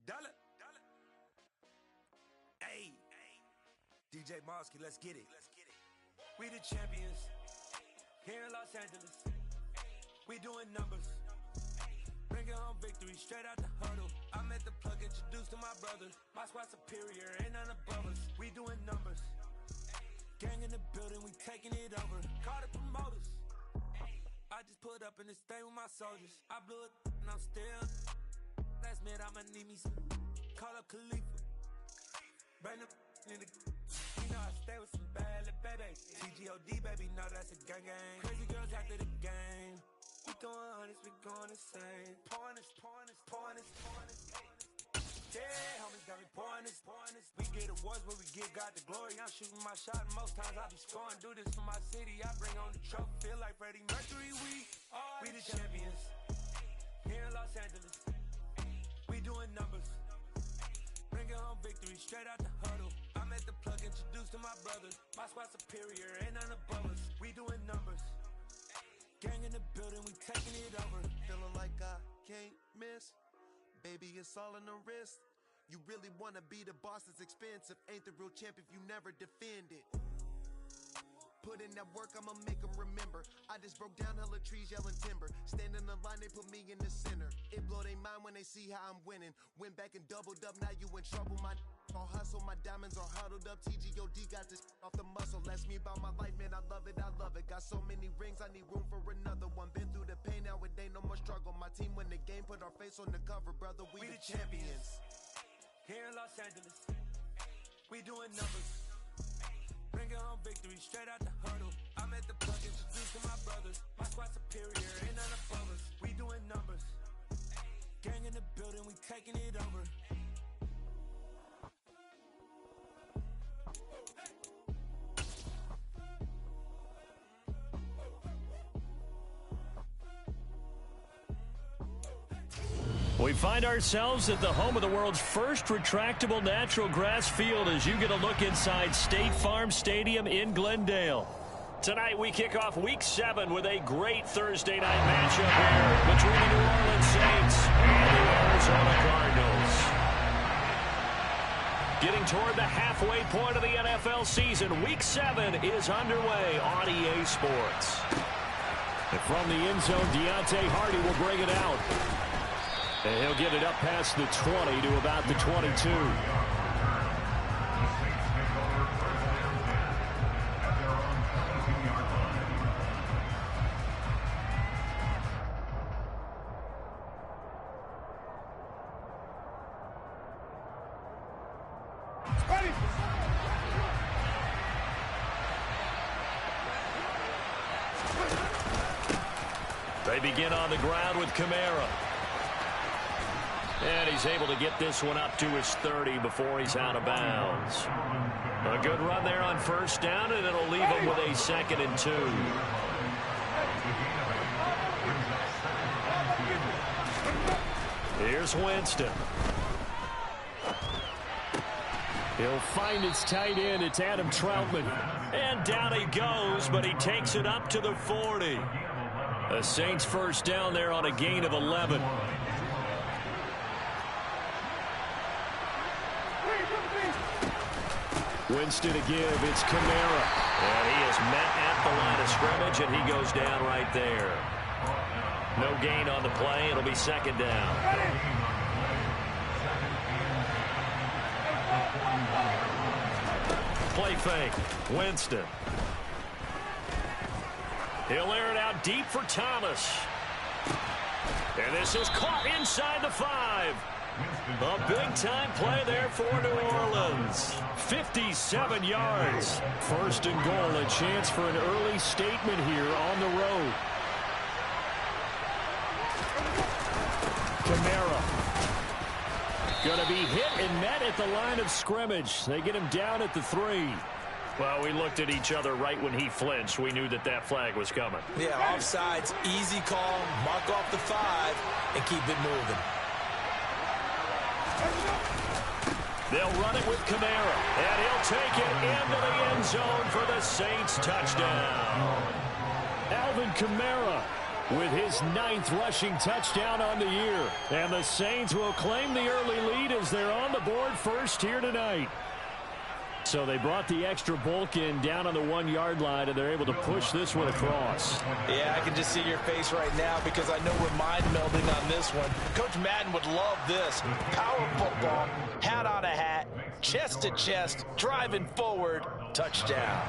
Dollar. Hey, DJ Mosky, let's get it. We the champions here in Los Angeles. We doing numbers. Bringing home victory straight out the huddle. I'm at the plug, introduced to my brothers. My squad superior, ain't none above us. We doing numbers. Gang in the building, we taking it over. Call the promoters. I just put up in this thing with my soldiers. I blew it and I'm still. Last minute I'ma need me some. Call up Khalifa. Bring them in the. You know I stay with some bad little baby. TGOD baby, know that's a gang gang. Crazy girls after the game. We going honest, we going insane. Pouring this. Yeah, homies got me pouring this. We get awards where we give God the glory. I'm shooting my shot and most times I be scoring. Do this for my city, I bring on the trophy. Feel like Freddie Mercury, we the champions here in Los Angeles. We doing numbers. Bringing home victory straight out the huddle. I'm at the plug, introduced to my brothers. My squad superior, ain't none above us. We doing numbers. Gang in the building, we taking it over. Feeling like I can't miss. Baby, it's all in the wrist. You really wanna be the boss, it's expensive. Ain't the real champ if you never defend it. Put in that work, I'ma make them remember. I just broke down hella trees, yelling timber. Stand in the line, they put me in the center. It blow their mind when they see how I'm winning. Went back and doubled up, now you in trouble. My all hustle, my diamonds are huddled up. TGOD got this off the muscle. Ask me about my life, man, I love it. Got so many rings, I need room for another one. Been through the pain, now it ain't no more struggle. My team win the game, put our face on the cover, brother. We the champions. Here in Los Angeles, we doing numbers. Bringing home victory straight out the huddle. I'm at the plug, introduced to my brothers. My squad superior, ain't none above us. We doing numbers. Gang in the building, we taking it over. We find ourselves at the home of the world's first retractable natural grass field as you get a look inside State Farm Stadium in Glendale. Tonight we kick off Week 7 with a great Thursday night matchup here between the New Orleans Saints and the Arizona Cardinals. Getting toward the halfway point of the NFL season, Week 7 is underway on EA Sports. And from the end zone, Deontay Hardy will bring it out. And he'll get it up past the 20 to about the 22. They begin on the ground with Kamara. And he's able to get this one up to his 30 before he's out of bounds. A good run there on first down, and it'll leave him with a 2nd and 2. Here's Winston. He'll find his tight end. It's Adam Troutman. And down he goes, but he takes it up to the 40. The Saints first down there on a gain of 11. Winston to give, it's Kamara. And he is met at the line of scrimmage, and he goes down right there. No gain on the play, it'll be 2nd down. Play fake, Winston. He'll air it out deep for Thomas. And this is caught inside the 5. A big-time play there for New Orleans. 57 yards. 1st and goal, a chance for an early statement here on the road. Kamara. Going to be hit and met at the line of scrimmage. They get him down at the 3. Well, we looked at each other right when he flinched. We knew that flag was coming. Yeah, offsides, easy call, mark off the 5, and keep it moving. They'll run it with Kamara, and he'll take it into the end zone for the Saints touchdown. Alvin Kamara with his 9th rushing touchdown on the year. And the Saints will claim the early lead as they're on the board first here tonight. So they brought the extra bulk in down on the 1-yard line, and they're able to push this one across. Yeah, I can just see your face right now because I know we're mind melding on this one. Coach Madden would love this. Power football, hat on a hat, chest to chest, driving forward, touchdown.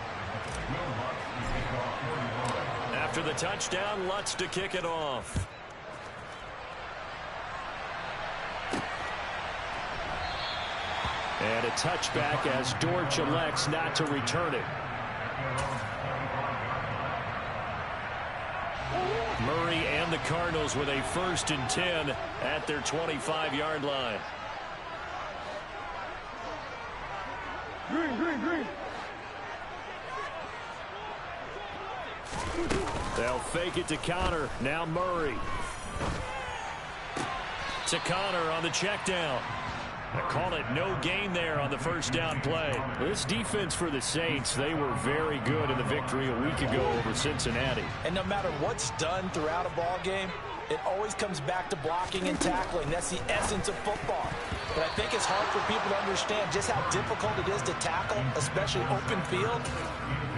After the touchdown, Lutz to kick it off. And a touchback as Dortch elects not to return it. Murray and the Cardinals with a 1st and 10 at their 25-yard line. Green. They'll fake it to Connor. Now Murray. To Connor on the check down. I call it no gain there on the 1st down play. This defense for the Saints, they were very good in the victory a week ago over Cincinnati. And no matter what's done throughout a ball game, it always comes back to blocking and tackling. That's the essence of football. But I think it's hard for people to understand just how difficult it is to tackle, especially open field.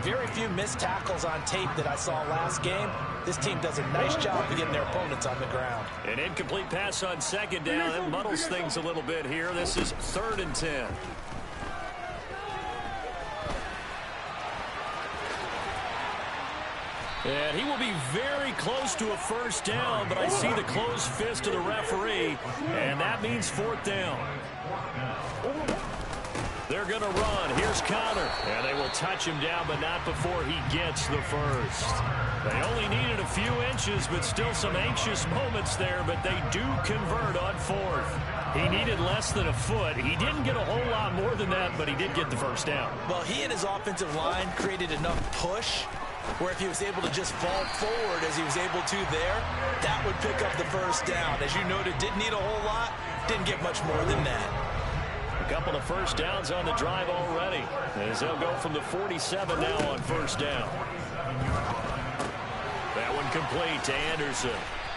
Very few missed tackles on tape that I saw last game. This team does a nice job of getting their opponents on the ground. An incomplete pass on 2nd down. That muddles things a little bit here. This is 3rd and 10. And he will be very close to a 1st down, but I see the closed fist of the referee, and that means 4th down. They're going to run. Here's Connor. And they will touch him down, but not before he gets the 1st. They only needed a few inches, but still some anxious moments there, but they do convert on 4th. He needed less than a foot. He didn't get a whole lot more than that, but he did get the 1st down. Well, he and his offensive line created enough push where if he was able to just fall forward as he was able to there, that would pick up the 1st down. As you noted, didn't need a whole lot, didn't get much more than that. A couple of 1st downs on the drive already, as they'll go from the 47 now on 1st down. That one complete to Anderson.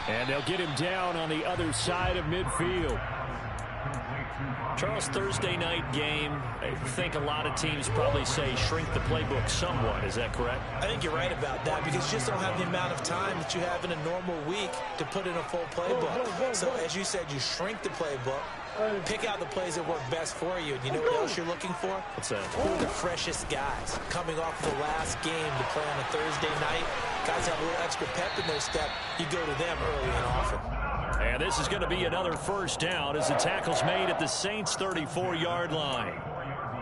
And they'll get him down on the other side of midfield. Charles, Thursday night game, I think a lot of teams probably say shrink the playbook somewhat. Is that correct? I think you're right about that because you just don't have the amount of time that you have in a normal week to put in a full playbook. So as you said, you shrink the playbook, pick out the plays that work best for you. And you know what else you're looking for? What's that? Who are the freshest guys coming off the last game to play on a Thursday night? Guys have a little extra pep in their step. You go to them early and often. And this is going to be another 1st down as the tackle's made at the Saints' 34-yard line.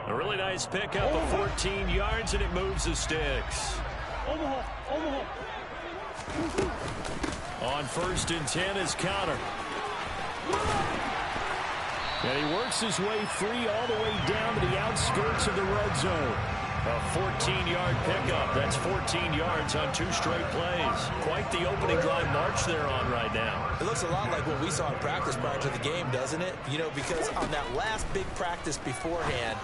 A really nice pickup of 14 yards, and it moves the sticks. On 1st and 10 is Connor. And he works his way free all the way down to the outskirts of the red zone. A 14-yard pickup. That's 14 yards on 2 straight plays. Quite the opening drive march they're on right now. It looks a lot like what we saw in practice prior to the game, doesn't it? You know, because on that last big practice beforehand,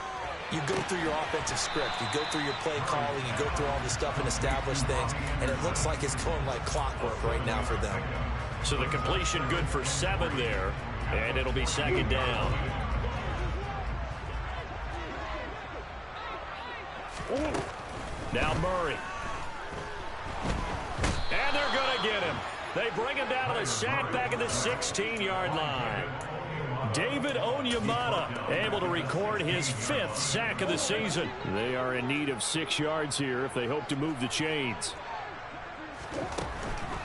you go through your offensive script. You go through your play calling. You go through all the stuff and establish things. And it looks like it's going like clockwork right now for them. So the completion good for 7 there. And it'll be 2nd down. Now Murray. And they're going to get him. They bring him down to the sack back at the 16-yard line. David Onyemata able to record his 5th sack of the season. They are in need of 6 yards here if they hope to move the chains.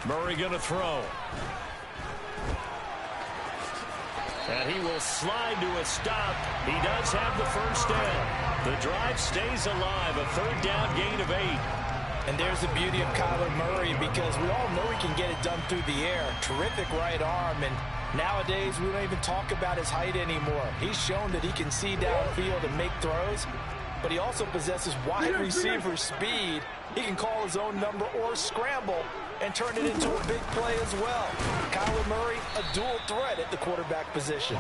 Murray going to throw. And he will slide to a stop. He does have the 1st down. The drive stays alive. A 3rd down gain of 8. And there's the beauty of Kyler Murray because we all know he can get it done through the air. Terrific right arm. And nowadays, we don't even talk about his height anymore. He's shown that he can see downfield and make throws. But he also possesses wide receiver speed. He can call his own number or scramble and turn it into a big play as well. Kyler Murray, a dual threat at the quarterback position.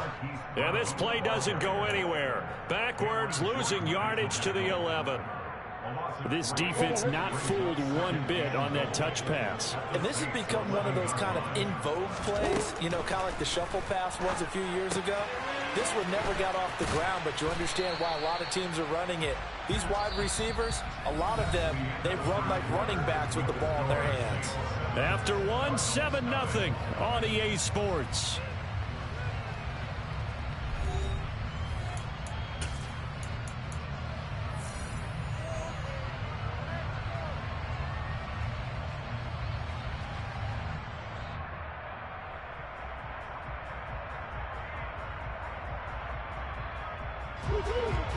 Yeah, this play doesn't go anywhere. Backwards, losing yardage to the 11. This defense not fooled one bit on that touch pass. And this has become one of those kind of in vogue plays, you know, kind of like the shuffle pass was a few years ago. This one never got off the ground, but you understand why a lot of teams are running it. These wide receivers, a lot of them, they run like running backs with the ball in their hands. After 7-0 on EA Sports.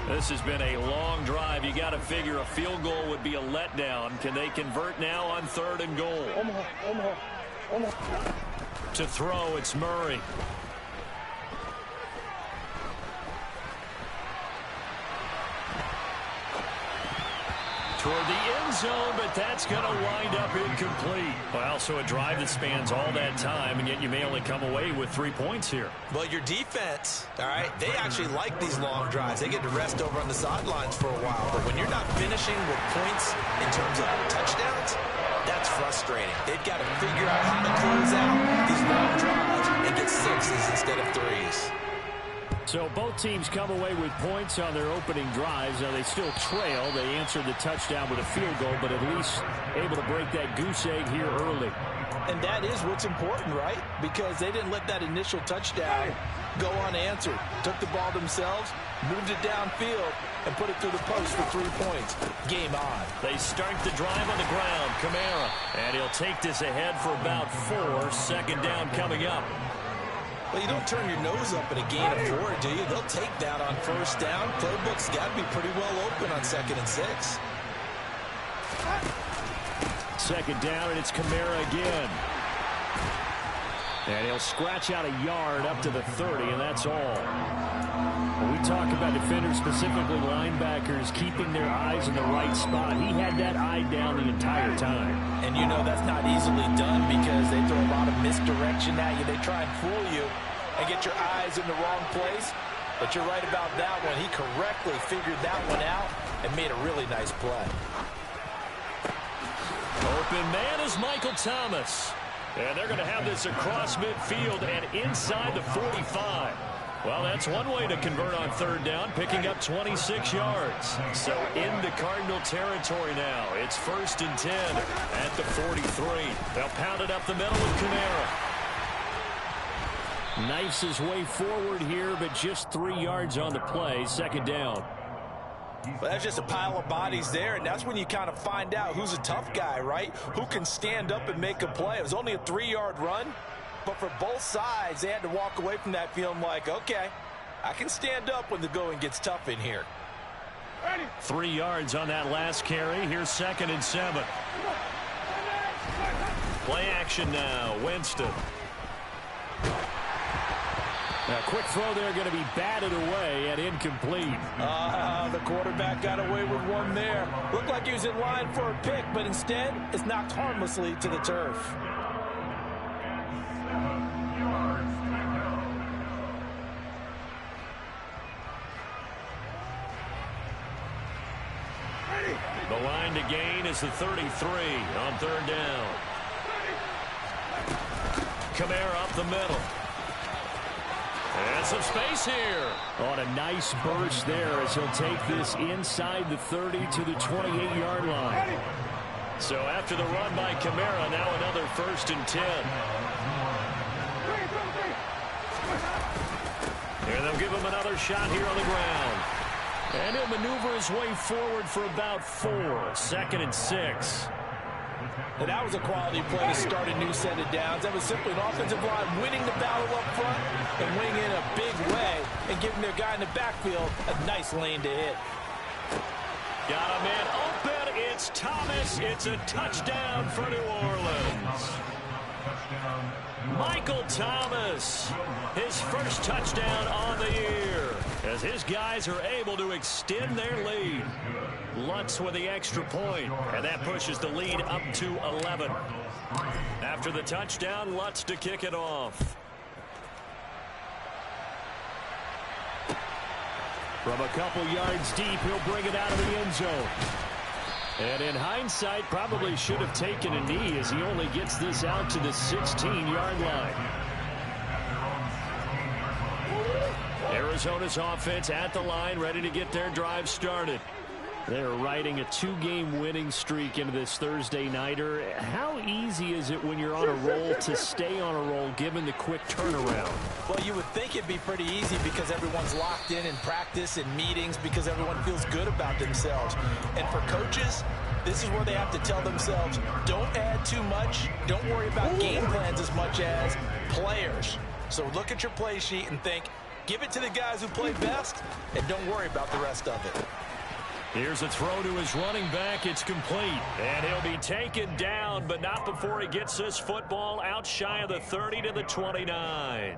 This has been a long drive. You got to figure a field goal would be a letdown. Can they convert now on 3rd and goal? To throw, it's Murray. Toward the end zone, but that's going to wind up incomplete. Well, so a drive that spans all that time, and yet you may only come away with 3 points here. Well, your defense, all right, they actually like these long drives. They get to rest over on the sidelines for a while. But when you're not finishing with points in terms of touchdowns, that's frustrating. They've got to figure out how to close out these long drives and get 6s instead of 3s. So both teams come away with points on their opening drives. Now they still trail. They answered the touchdown with a field goal, but at least able to break that goose egg here early. And that is what's important, right? Because they didn't let that initial touchdown go unanswered. Took the ball themselves, moved it downfield, and put it through the post for 3 points. Game on. They start the drive on the ground. Kamara. And he'll take this ahead for about 4. 2nd down coming up. Well, you don't turn your nose up at a gain of 4, do you? They'll take that on 1st down. Playbook's got to be pretty well open on 2nd and 6. 2nd down, and it's Kamara again. And he'll scratch out a yard up to the 30, and that's all. When we talk about defenders, specifically linebackers, keeping their eyes in the right spot, he had that eye down the entire time. And you know that's not easily done because they throw a lot of misdirection at you. They try and fool you and get your eyes in the wrong place. But you're right about that one. He correctly figured that one out and made a really nice play. Open man is Michael Thomas. And they're going to have this across midfield and inside the 45. Well, that's one way to convert on 3rd down, picking up 26 yards. So into Cardinal territory now. It's 1st and 10 at the 43. They'll pound it up the middle with Kamara. Knifes his way forward here, but just 3 yards on the play. 2nd down. Well, that's just a pile of bodies there, and that's when you kind of find out who's a tough guy, right? Who can stand up and make a play. It was only a 3-yard run. But for both sides, they had to walk away from that feeling like, okay, I can stand up when the going gets tough in here. 3 yards on that last carry. Here's 2nd and 7. Play action now. Winston. A quick throw there going to be batted away and incomplete. The quarterback got away with one there. Looked like he was in line for a pick, but instead it's knocked harmlessly to the turf. The line to gain is the 33 on 3rd down. Kamara up the middle. And some space here. On a nice burst there as he'll take this inside the 30 to the 28-yard line. So after the run by Kamara, now another 1st and 10. And they'll give him another shot here on the ground. And he'll maneuver his way forward for about 4. 2nd and 6. And that was a quality play to start a new set of downs. That was simply an offensive line winning the battle up front and winning in a big way and giving their guy in the backfield a nice lane to hit. Got a man open. It's Thomas. It's a touchdown for New Orleans. Michael Thomas, his first touchdown on the year, as his guys are able to extend their lead. Lutz with the extra point, and that pushes the lead up to 11. After the touchdown, Lutz to kick it off. From a couple yards deep, he'll bring it out of the end zone. And in hindsight, probably should have taken a knee as he only gets this out to the 16-yard line. Arizona's offense at the line, ready to get their drive started. They're riding a 2-game winning streak into this Thursday nighter. How easy is it when you're on a roll to stay on a roll given the quick turnaround? Well, you would think it'd be pretty easy because everyone's locked in practice and meetings because everyone feels good about themselves. And for coaches, this is where they have to tell themselves, don't add too much. Don't worry about game plans as much as players. So look at your play sheet and think, give it to the guys who play best, and don't worry about the rest of it. Here's a throw to his running back. It's complete. And he'll be taken down, but not before he gets this football out shy of the 30 to the 29.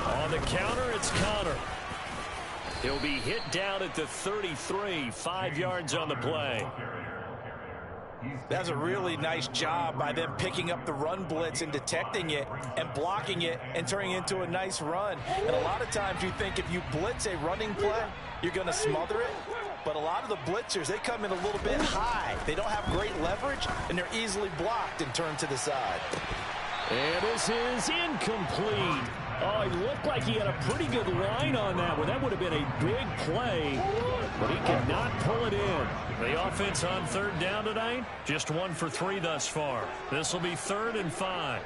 On the counter, it's Connor. He'll be hit down at the 33, 5 yards on the play. That's a really nice job by them picking up the run blitz and detecting it and blocking it and turning it into a nice run. And a lot of times you think if you blitz a running play, you're going to smother it. But a lot of the blitzers, they come in a little bit high. They don't have great leverage, and they're easily blocked and turned to the side. And this is incomplete. Oh, it looked like he had a pretty good line on that one. That would have been a big play, but he could not pull it in. The offense on third down tonight, just 1 for 3 thus far. This will be 3rd and 5.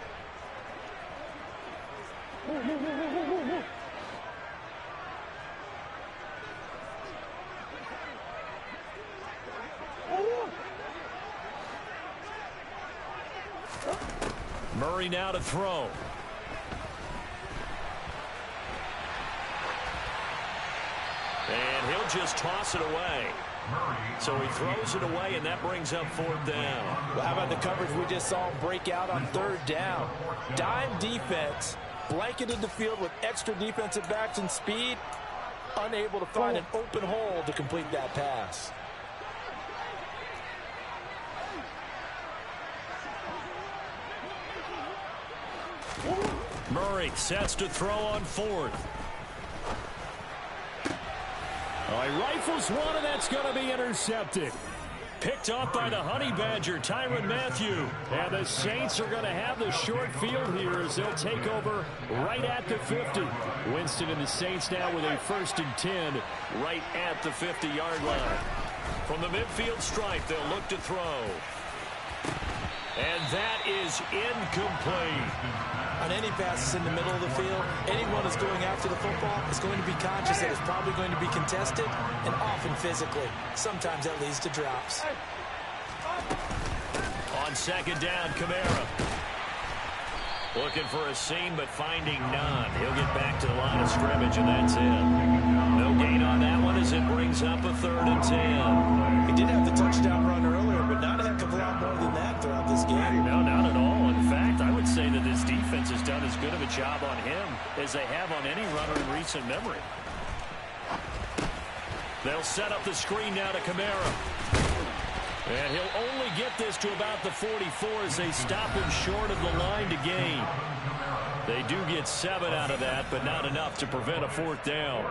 Murray now to throw. And he'll just toss it away. So he throws it away, and that brings up 4th down. Well, how about the coverage we just saw him break out on 3rd down? Dime defense, blanketed the field with extra defensive backs and speed, unable to find an open hole to complete that pass. Murray sets to throw on 4th. Oh, he rifles one, and that's going to be intercepted. Picked off by the Honey Badger, Tyrann Mathieu. And the Saints are going to have the short field here as they'll take over right at the 50. Winston and the Saints now with a 1st and 10 right at the 50-yard line. From the midfield stripe, they'll look to throw. And that is incomplete. On any passes in the middle of the field, anyone who's going after the football is going to be conscious that it's probably going to be contested and often physically. Sometimes that leads to drops. On 2nd down, Kamara. Looking for a seam, but finding none. He'll get back to the line of scrimmage, and that's it. No gain on that one as it brings up a 3rd and 10. He did have the touchdown run earlier, but not a heck of a lot more than that throughout this game. No, not at all. In fact, I would say that this defense has done as good of a job on him as they have on any runner in recent memory. They'll set up the screen now to Kamara. And he'll only get this to about the 44 as they stop him short of the line to gain. They do get 7 out of that, but not enough to prevent a 4th down.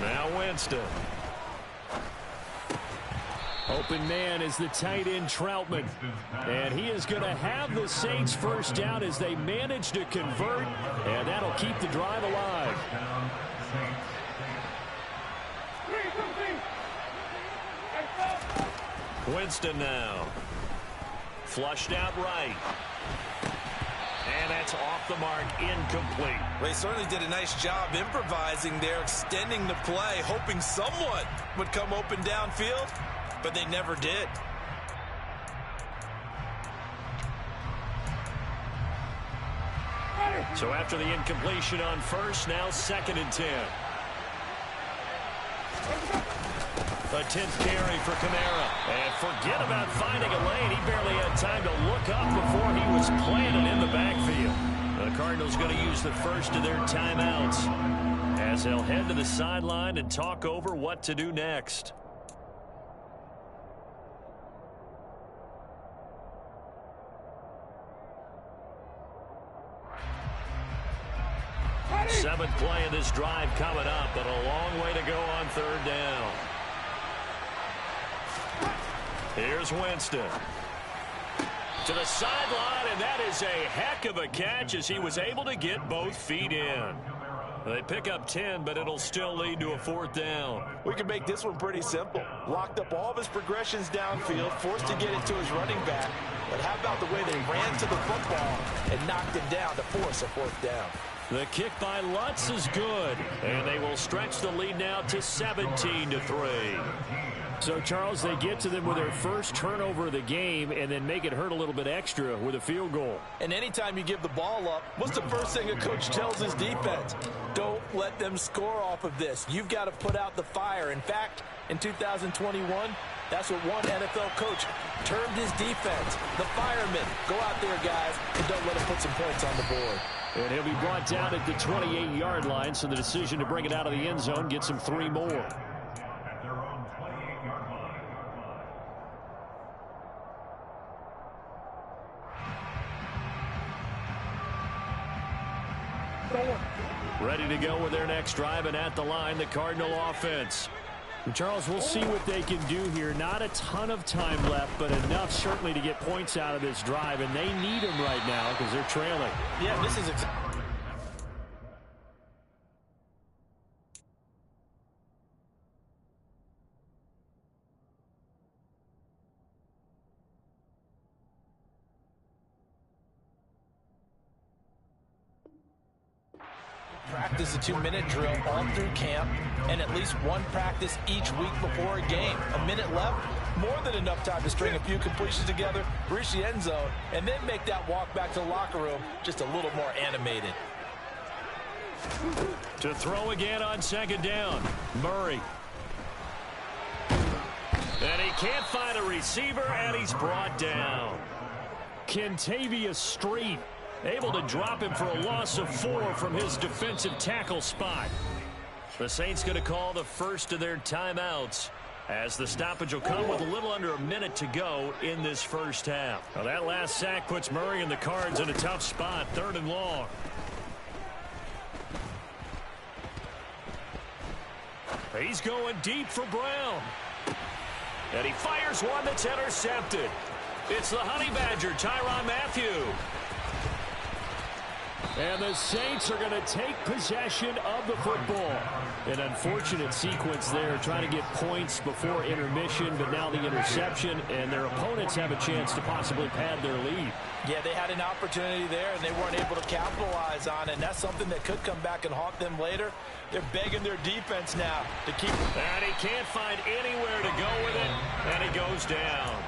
Now Winston. Open man is the tight end Troutman. And he is going to have the Saints 1st down as they manage to convert. And that'll keep the drive alive. Winston now. Flushed out right. And that's off the mark, incomplete. Well, he certainly did a nice job improvising there, extending the play, hoping someone would come open downfield, but they never did. So after the incompletion on 1st, now 2nd and 10. A 10th carry for Kamara. And forget about finding a lane. He barely had time to look up before he was planted in the backfield. The Cardinals going to use the first of their timeouts as they'll head to the sideline and talk over what to do next. Seventh play of this drive coming up, but a long way to go on third down. Here's Winston. To the sideline, and that is a heck of a catch as he was able to get both feet in. They pick up 10, but it'll still lead to a fourth down. We can make this one pretty simple. Locked up all of his progressions downfield, forced to get it to his running back. But how about the way they ran to the football and knocked him down to force a fourth down? The kick by Lutz is good, and they will stretch the lead now to 17-3. So, Charles, they get to them with their first turnover of the game and then make it hurt a little bit extra with a field goal. And anytime you give the ball up, what's the first thing a coach tells his defense? Don't let them score off of this. You've got to put out the fire. In fact, in 2021, that's what one NFL coach termed his defense. The firemen. Go out there, guys, and don't let them put some points on the board. And he'll be brought down at the 28-yard line, so the decision to bring it out of the end zone gets him 3 more. Ready to go with their next drive, and at the line, the Cardinal offense. And Charles, we'll see what they can do here. Not a ton of time left, but enough certainly to get points out of this drive, and they need them right now because they're trailing. Yeah, this is practice a 2-minute drill all through camp and at least one practice each week before a game. A minute left, more than enough time to string a few completions together, reach the end zone, and then make that walk back to the locker room just a little more animated. To throw again on second down, Murray. And he can't find a receiver, and he's brought down. Kentavius Street able to drop him for a loss of 4 from his defensive tackle spot. The Saints going to call the first of their timeouts as the stoppage will come with a little under a minute to go in this first half. Now that last sack puts Murray and the Cards in a tough spot, 3rd and long. He's going deep for Brown. And he fires one that's intercepted. It's the Honey Badger, Tyrann Mathieu. And the Saints are going to take possession of the football. An unfortunate sequence there, trying to get points before intermission, but now the interception, and their opponents have a chance to possibly pad their lead. Yeah, they had an opportunity there, and they weren't able to capitalize on it, and that's something that could come back and haunt them later. They're begging their defense now to keep. And he can't find anywhere to go with it, and he goes down.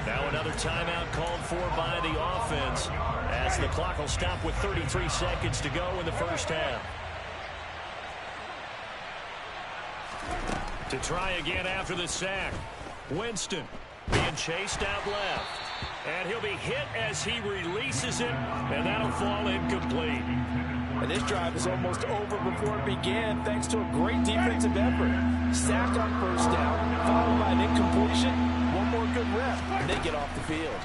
Now another timeout called for by the offense as the clock will stop with 33 seconds to go in the first half. To try again after the sack, Winston being chased out left. And he'll be hit as he releases it, and that'll fall incomplete. And this drive is almost over before it began thanks to a great defensive effort. Sack on first down, followed by an incompletion. One more good rep, and they get off the field.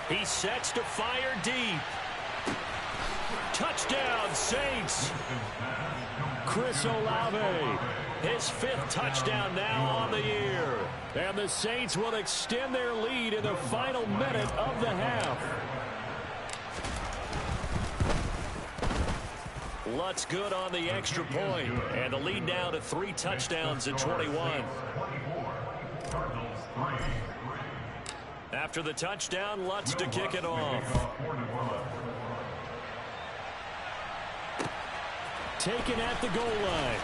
He sets to fire deep. Touchdown, Saints. Chris Olave, his 5th touchdown now on the year. And the Saints will extend their lead in the final minute of the half. Lutz good on the extra point, and the lead now to 3 touchdowns at 21. After the touchdown, Lutz to kick it off. Taken at the goal line.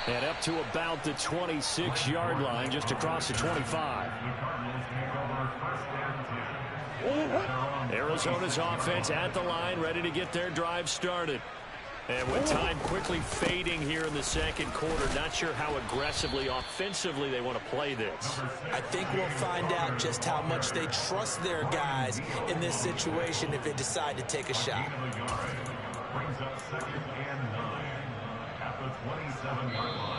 And up to about the 26-yard line, just across the 25. Arizona's offense at the line, ready to get their drive started. And with time quickly fading here in the second quarter, not sure how aggressively, offensively they want to play this. I think we'll find out just how much they trust their guys in this situation if they decide to take a shot.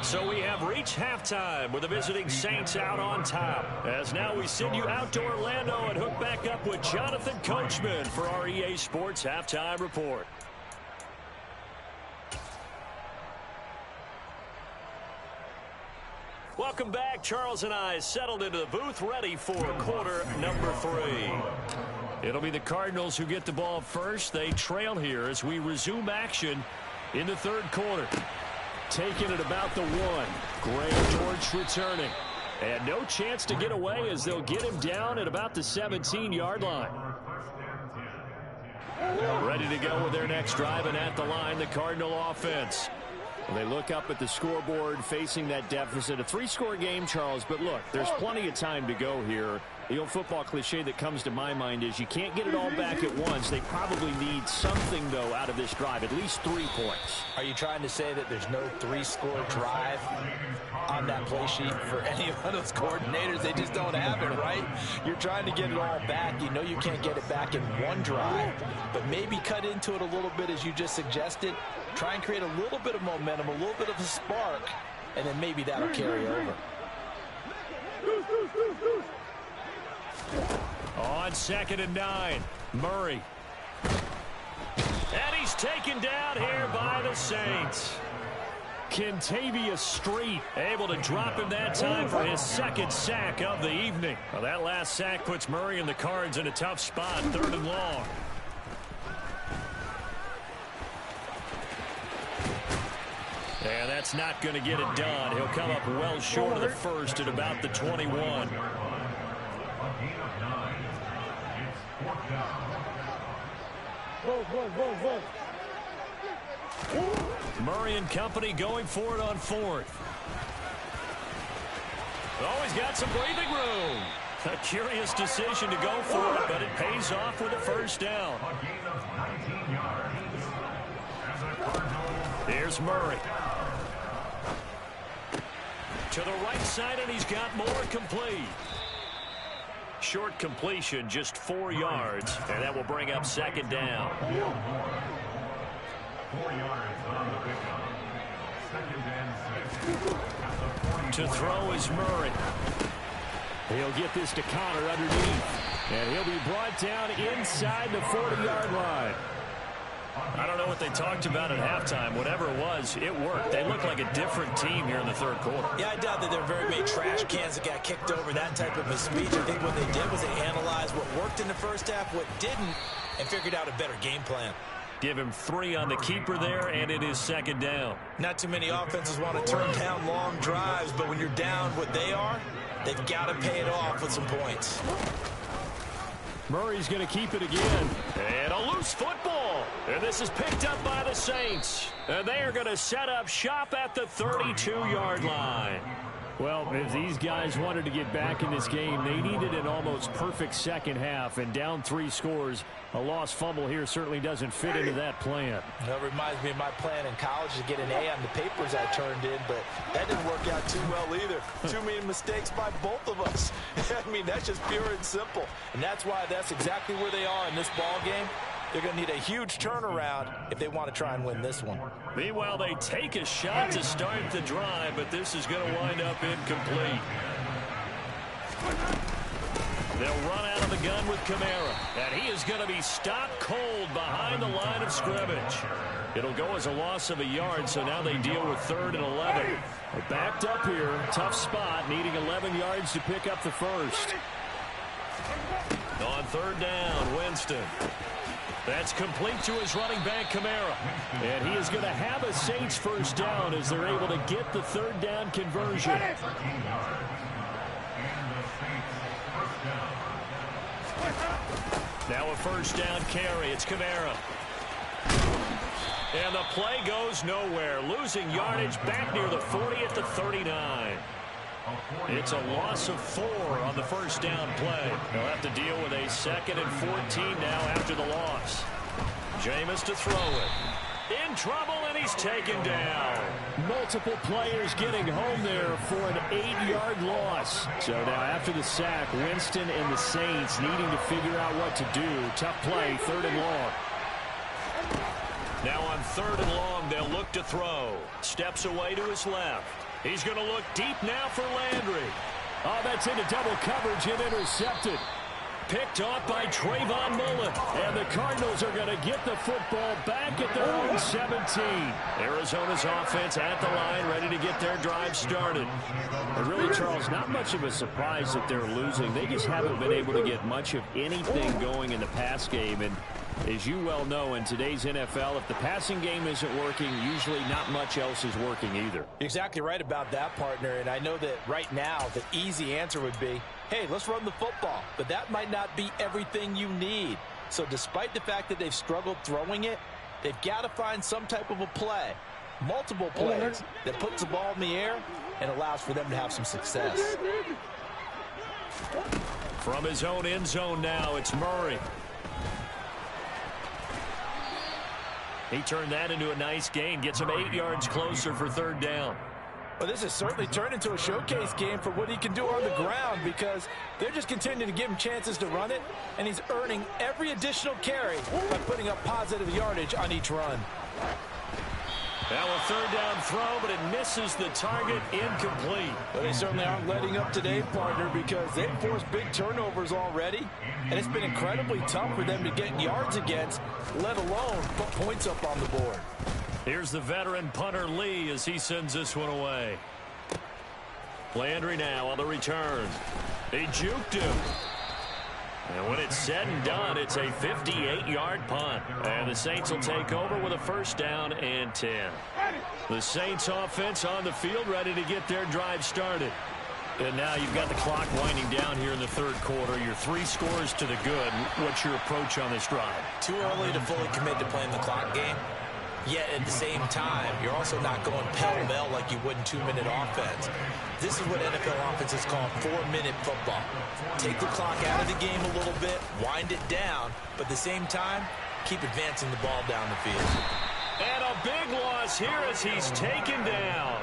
So we have reached halftime with the visiting Saints out on top. As now we send you out to Orlando and hook back up with Jonathan Coachman for our EA Sports Halftime Report. Welcome back. Charles and I settled into the booth ready for quarter number 3. It'll be the Cardinals who get the ball first. They trail here as we resume action in the third quarter. Taking it about the 1. Graham George returning. And no chance to get away as they'll get him down at about the 17-yard line. Ready to go with their next drive, and at the line, the Cardinal offense. They look up at the scoreboard facing that deficit. A 3-score game, Charles, but look, there's plenty of time to go here. The old football cliche that comes to my mind is you can't get it all back at once. They probably need something, though, out of this drive, at least 3 points. Are you trying to say that there's no 3-score drive on that play sheet for any of those coordinators? They just don't have it, right? You're trying to get it all back. You know you can't get it back in one drive, but maybe cut into it a little bit as you just suggested. Try and create a little bit of momentum, a little bit of a spark, and then maybe that'll carry over. On 2nd and 9, Murray. And he's taken down here by the Saints. Kentavious Street able to drop him that time for his 2nd sack of the evening. Well, that last sack puts Murray and the Cards in a tough spot, 3rd and long. And that's not going to get it done. He'll come up well short of the first at about the 21. Murray and company going for it on 4th. Oh, he's got some breathing room. A curious decision to go for it, but it pays off with a first down. Here's Murray. To the right side, and he's got more complete. Short completion, just 4 yards, and that will bring up 2nd down. 4 yards on the pickup. 2nd and 6. To throw is Murray. He'll get this to Connor underneath, and he'll be brought down inside the 40-yard line. I don't know what they talked about at halftime. Whatever it was, it worked. They look like a different team here in the third quarter. Yeah, I doubt that there were very many trash cans that got kicked over, that type of a speech. I think what they did was they analyzed what worked in the first half, what didn't, and figured out a better game plan. Give him 3 on the keeper there, and it is 2nd down. Not too many offenses want to turn down long drives, but when you're down what they are, they've got to pay it off with some points. Murray's going to keep it again. And a loose football. And this is picked up by the Saints. And they are going to set up shop at the 32-yard line. Well, if these guys wanted to get back in this game, they needed an almost perfect second half. And down 3 scores, a lost fumble here certainly doesn't fit into that plan. That reminds me of my plan in college to get an A on the papers I turned in, but that didn't work out too well either. Too many mistakes by both of us. I mean, that's just pure and simple. And that's why that's exactly where they are in this ball game. They're going to need a huge turnaround if they want to try and win this one. Meanwhile, they take a shot to start the drive, but this is going to wind up incomplete. They'll run out of the gun with Kamara, and he is going to be stopped cold behind the line of scrimmage. It'll go as a loss of a yard, so now they deal with 3rd and 11. They're backed up here, tough spot, needing 11 yards to pick up the first. On 3rd down, Winston. That's complete to his running back, Kamara. And he is going to have a Saints first down as they're able to get the 3rd down conversion. Now a first down carry. It's Kamara. And the play goes nowhere. Losing yardage back near the 40 at the 39. It's a loss of 4 on the first down play. They'll have to deal with a 2nd and 14 now after the loss. Jameis to throw it. In trouble, And he's taken down. Multiple players getting home there for an 8-yard loss. So now after the sack, Winston and the Saints needing to figure out what to do. Tough play, 3rd and long. Now on 3rd and long, they'll look to throw. Steps away to his left. He's going to look deep now for Landry. Oh, that's into double coverage and intercepted. Picked off by Trayvon Mullen. And the Cardinals are going to get the football back at their own 17. Arizona's offense at the line, ready to get their drive started. And really, Charles, not much of a surprise that they're losing. They just haven't been able to get much of anything going in the pass game. And as you well know, in today's NFL, if the passing game isn't working, usually not much else is working either. You're exactly right about that, partner. And I know that right now the easy answer would be, hey, let's run the football. But that might not be everything you need. So despite the fact that they've struggled throwing it, they've got to find some type of a play, multiple plays, that puts the ball in the air and allows for them to have some success. From his own end zone now, it's Murray. He turned that into a nice gain, gets him 8 yards closer for 3rd down. Well, this has certainly turned into a showcase game for what he can do on the ground, because they're just continuing to give him chances to run it, and he's earning every additional carry by putting up positive yardage on each run. Now a 3rd down throw, but it misses the target, incomplete. But they certainly aren't letting up today, partner, because they've forced big turnovers already, and it's been incredibly tough for them to get yards against, let alone put points up on the board. Here's the veteran punter Lee as he sends this one away. Landry now on the return. He juked him. And when it's said and done, it's a 58-yard punt. And the Saints will take over with a 1st down and 10. The Saints offense on the field ready to get their drive started. And now you've got the clock winding down here in the 3rd quarter. You're 3 scores to the good. What's your approach on this drive? Too early to fully commit to playing the clock game. Yet at the same time, you're also not going pell-mell like you would in 2-minute offense. This is what NFL offenses call 4-minute football. Take the clock out of the game a little bit, wind it down, but at the same time, keep advancing the ball down the field. And a big loss here as he's taken down.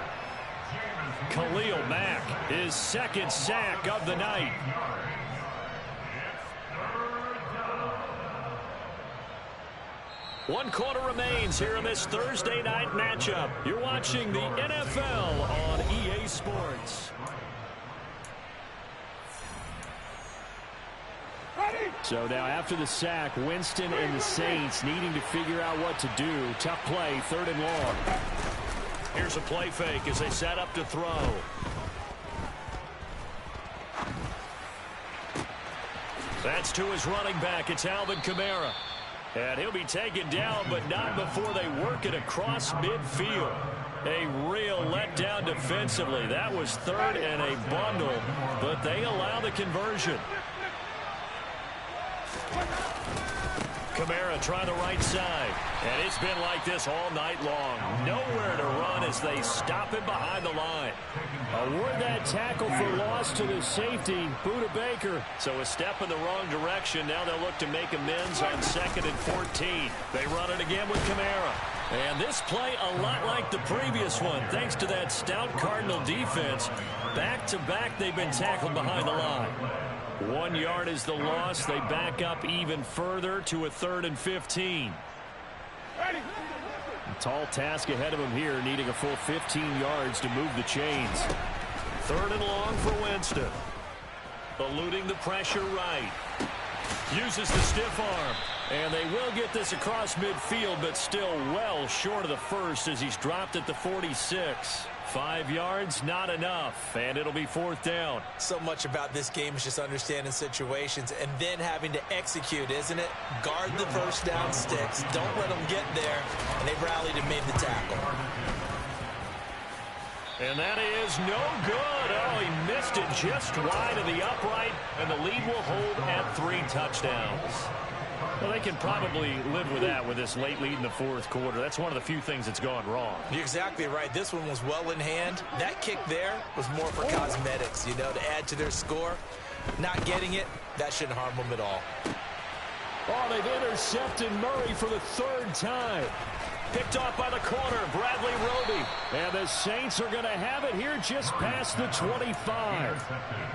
Khalil Mack, his 2nd sack of the night. One quarter remains here in this Thursday night matchup. You're watching the NFL on EA Sports. So now after the sack, Winston and the Saints needing to figure out what to do. Tough play, 3rd and long. Here's a play fake as they set up to throw. That's to his running back. It's Alvin Kamara. And he'll be taken down, but not before they work it across midfield. A real letdown defensively. That was 3rd and a bundle, but they allow the conversion. Kamara trying the right side. And it's been like this all night long. Nowhere to run as they stop him behind the line. Award that tackle for loss to the safety, Budda Baker. So a step in the wrong direction. Now they'll look to make amends on 2nd and 14. They run it again with Kamara. And this play a lot like the previous one. Thanks to that stout Cardinal defense. Back-to-back they've been tackled behind the line. 1 yard is the loss. They back up even further to a 3rd and 15. A tall task ahead of him here, needing a full 15 yards to move the chains. 3rd and long for Winston. Eluding the pressure right. Uses the stiff arm. And they will get this across midfield, but still well short of the 1st as he's dropped at the 46. 5 yards, not enough, and it'll be 4th down. So much about this game is just understanding situations and then having to execute, isn't it? Guard the 1st down sticks. Don't let them get there, and they've rallied and made the tackle. And that is no good. Oh, he missed it just wide of the upright, and the lead will hold at 3 touchdowns. Well, they can probably live with that with this late lead in the 4th quarter. That's one of the few things that's gone wrong. You're exactly right. This one was well in hand. That kick there was more for cosmetics, you know, to add to their score. Not getting it, that shouldn't harm them at all. Oh, they've intercepted Murray for the 3rd time. picked off by the corner, Bradley Roby. And the Saints are going to have it here just past the 25.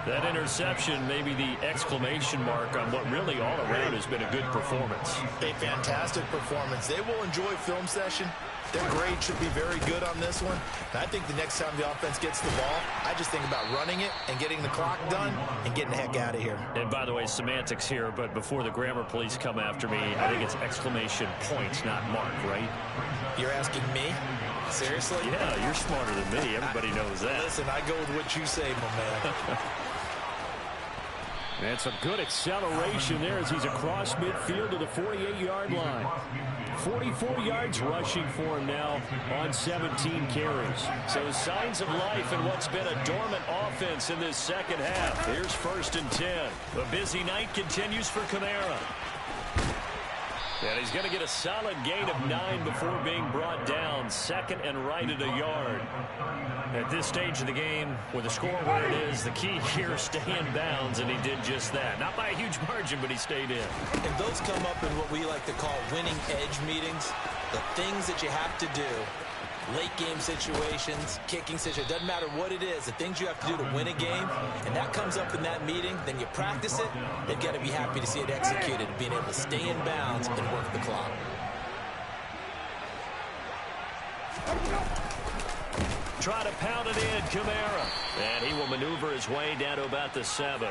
That interception, maybe the exclamation mark on what really all around has been a good performance. A fantastic performance. They will enjoy film session. Their grade should be very good on this one. And I think the next time the offense gets the ball, I just think about running it and getting the clock done and getting the heck out of here. And by the way, semantics here, but before the grammar police come after me, I think it's exclamation points, not mark, right? You're asking me? Seriously? Yeah, you're smarter than me. Everybody knows that. Listen, I go with what you say, my man. And some good acceleration there as he's across midfield to the 48-yard line. 44 yards rushing for him now on 17 carries. So signs of life in what's been a dormant offense in this second half. Here's 1st and 10. The busy night continues for Kamara. And he's going to get a solid gain of 9 before being brought down. 2nd and right at a yard. At this stage of the game, with the score where it is, the key here is stay in bounds, and he did just that. Not by a huge margin, but he stayed in. And those come up in what we like to call winning edge meetings. The things that you have to do. Late game situations, kicking situations, doesn't matter what it is, the things you have to do to win a game, and that comes up in that meeting, then you practice it, they've got to be happy to see it executed, being able to stay in bounds and work the clock. Try to pound it in, Kamara. And he will maneuver his way down to about the 7.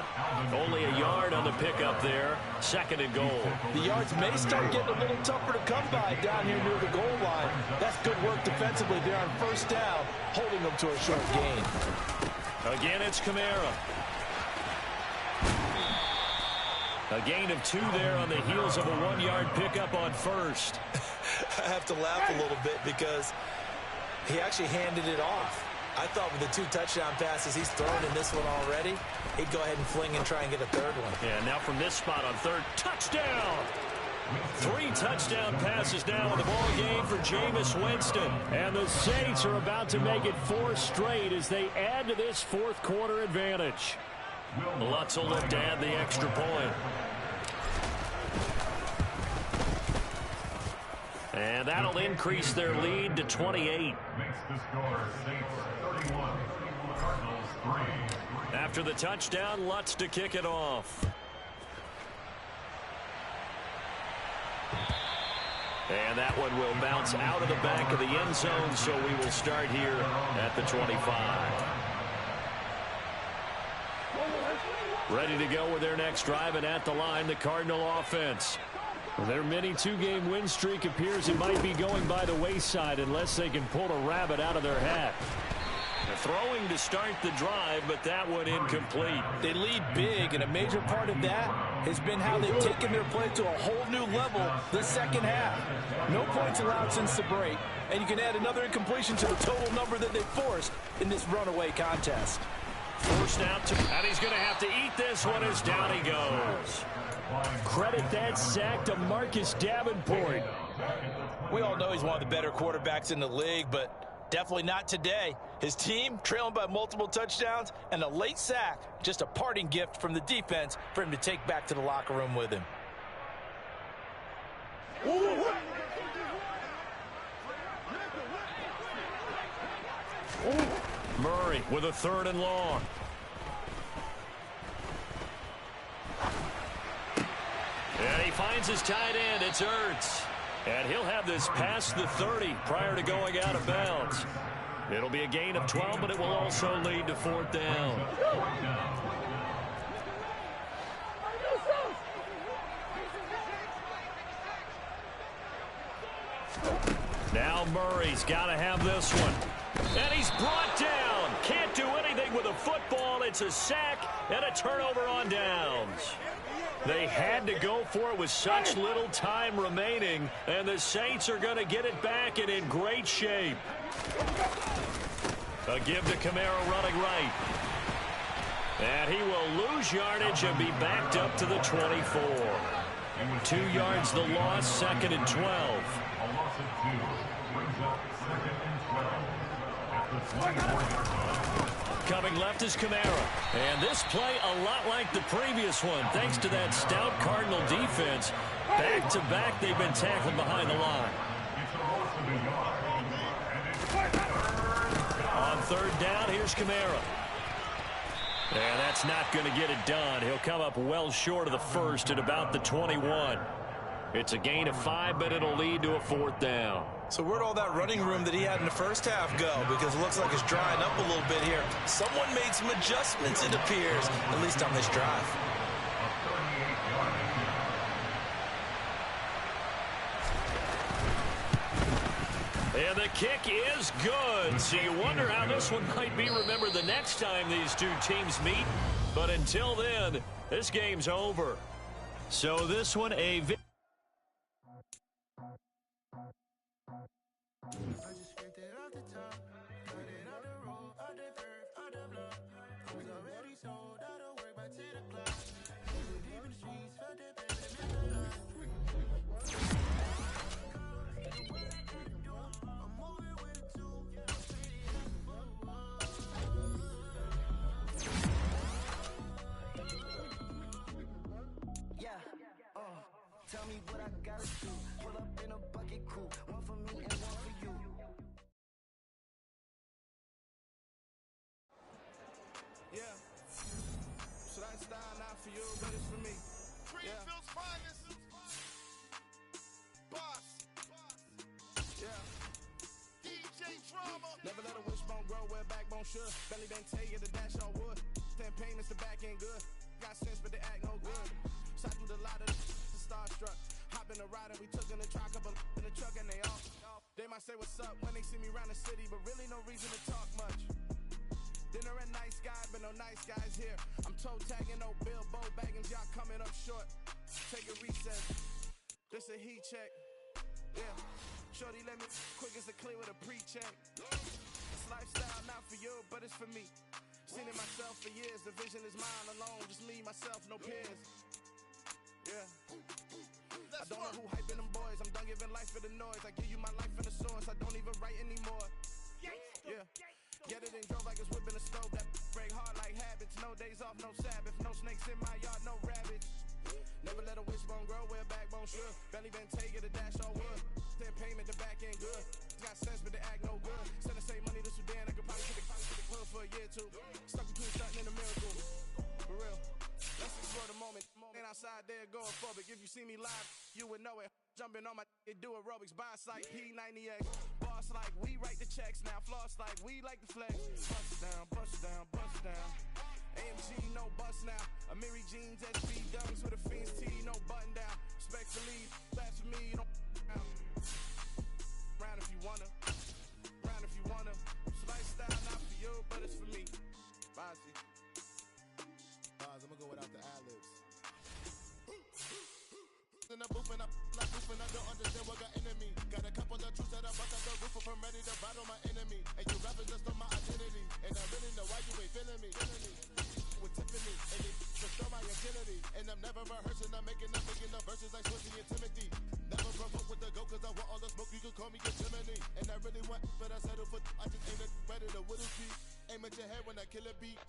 Only a yard on the pickup there. 2nd and goal. The yards may start getting a little tougher to come by down here near the goal line. That's good work defensively there on 1st down, holding them to a short gain. Again, it's Kamara. A gain of 2 there on the heels of a 1-yard pickup on 1st. I have to laugh a little bit because he actually handed it off. I thought with the 2 touchdown passes he's thrown in this one already, he'd go ahead and fling and try and get a 3rd one. Yeah, now from this spot on 3rd, touchdown! 3 touchdown passes now in the ball game for Jameis Winston. And the Saints are about to make it 4 straight as they add to this 4th quarter advantage. Lutz will look to add the extra point. And that'll increase their lead to 28. After the touchdown, Lutz to kick it off. And that one will bounce out of the back of the end zone, so we will start here at the 25. Ready to go with their next drive, and at the line, the Cardinal offense. Their mini 2-game win streak appears it might be going by the wayside unless they can pull a rabbit out of their hat. They're throwing to start the drive, but that one incomplete. They lead big, and a major part of that has been how they've taken their play to a whole new level this second half. No points allowed since the break, and you can add another incompletion to the total number that they forced in this runaway contest. Forced out to, and he's going to have to eat this one as down he goes. Credit that sack to Marcus Davenport. We all know he's one of the better quarterbacks in the league, but definitely not today. His team trailing by multiple touchdowns, and a late sack, just a parting gift from the defense for him to take back to the locker room with him. Murray with a 3rd and long. And he finds his tight end. It's Ertz. And he'll have this past the 30 prior to going out of bounds. It'll be a gain of 12, but it will also lead to 4th down. Now Murray's got to have this one. And he's brought down. Can't do anything with a football. It's a sack and a turnover on downs. They had to go for it with such little time remaining, and the Saints are going to get it back and in great shape. A give to Kamara running right. And he will lose yardage and be backed up to the 24. 2 yards the loss, 2nd and 12. Coming left is Kamara. And this play a lot like the previous one, thanks to that stout Cardinal defense. Back-to-back, they've been tackled behind the line. third down. Here's Kamara. And that's not going to get it done. He'll come up well short of the first at about the 21. It's a gain of 5, but it'll lead to a fourth down. So where'd all that running room that he had in the first half go? Because it looks like it's drying up a little bit here. Someone made some adjustments, it appears, at least on this drive. And the kick is good. So you wonder how this one might be remembered the next time these two teams meet. But until then, this game's over. So this one a Tell me what I gotta do. Pull up in a bucket crew. One for me and one for you. Yeah. So that style not for you, but it's for me. Greenfield's finest. Boss. Yeah. DJ Drama. Never let a wishbone grow where backbone should. Belly bang take it, the dash on wood. 10 payments, the back ain't good. Got sense, but they act no good. So I do the lot of starstruck. Hop in the ride and we took in the truck, couple in the truck and they off. They might say what's up when they see me around the city, but really no reason to talk much. Dinner and nice guy, but no nice guys here. I'm toe tagging, no Bilbo Baggins, y'all coming up short. Take a recess. This a heat check. Yeah. Shorty let me quick as a clear with a pre-check. This lifestyle not for you, but it's for me. Seen it myself for years. The vision is mine alone. Just me, myself, no peers. Yeah. I don't know who hyping them boys. I'm done giving life for the noise. I give you my life in the source. I don't even write anymore. Yeah. Get it and drove like it's whipping a stove. That break hard like habits. No days off, no Sabbath. No snakes in my yard, no rabbits. Never let a wishbone grow where backbone should. Belly been take it, a dash on wood. 10 payment, the back ain't good. Got sense, but they act no good. Send the same money to Sudan. I could probably get the club for a year or two. Stuck between something and a miracle. For real. Let's explore the moment. Ain't outside there going phobic. If you see me live, you would know it. Jumping on my do aerobics. Boss like P90X. Boss like we write the checks now. Floss like we like the flex. Bust it down, bust it down, bust it down. AMG, no bust now. Amiri jeans, SB dummies with a Fiends tee, no button down. Respectfully, that's for me, you don't round if you wanna. Round if you wanna. It's lifestyle not for you, but it's for me. Bossy. I'm gonna go without the ad-libs. In the booth and I like roof and I don't understand what got into me. Got a couple of truths that I bust out the roof from ready to battle my enemy. And you rappers just on my identity. And I really know why you ain't feeling me. With Tiffany, and it restore my agility. And I'm never rehearsing, I'm making up verses like Swifty and Timothy. Never provoke with the go, cause I want all the smoke, you can call me a Gemini. And I really want, but I settle for, I just ain't ready to whittle beat. Aim at your head when I kill a beat.